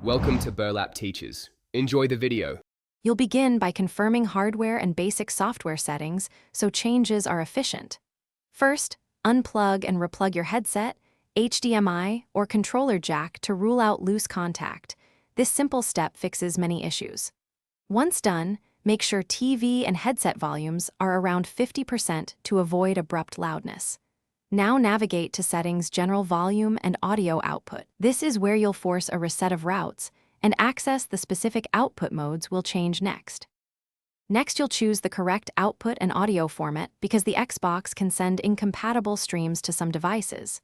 Welcome to Burlap Teachers. Enjoy the video. You'll begin by confirming hardware and basic software settings so changes are efficient. First, unplug and replug your headset, HDMI, or controller jack to rule out loose contact. This simple step fixes many issues. Once done, make sure TV and headset volumes are around 50% to avoid abrupt loudness. Now navigate to Settings, General Volume and Audio Output. This is where you'll force a reset of routes, and access the specific output modes will change next. Next, you'll choose the correct output and audio format because the Xbox can send incompatible streams to some devices.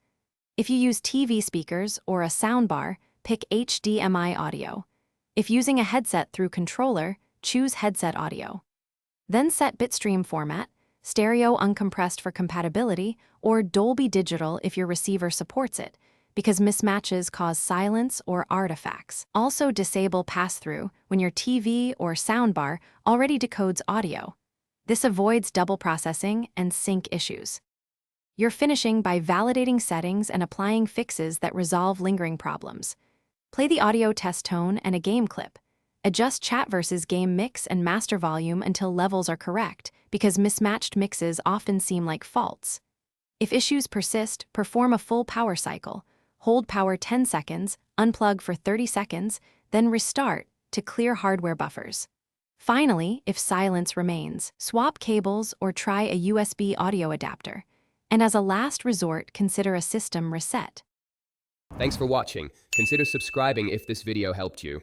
If you use TV speakers or a soundbar, pick HDMI audio. If using a headset through controller, choose headset audio. Then set bitstream format, stereo uncompressed for compatibility, or Dolby Digital if your receiver supports it, because mismatches cause silence or artifacts. Also disable pass-through when your TV or soundbar already decodes audio. This avoids double processing and sync issues. You're finishing by validating settings and applying fixes that resolve lingering problems. Play the audio test tone and a game clip. Adjust chat versus game mix and master volume until levels are correct, because mismatched mixes often seem like faults. If issues persist, perform a full power cycle. Hold power 10 seconds, unplug for 30 seconds, then restart to clear hardware buffers. Finally, if silence remains, swap cables or try a USB audio adapter. And as a last resort, consider a system reset. Thanks for watching. Consider subscribing if this video helped you.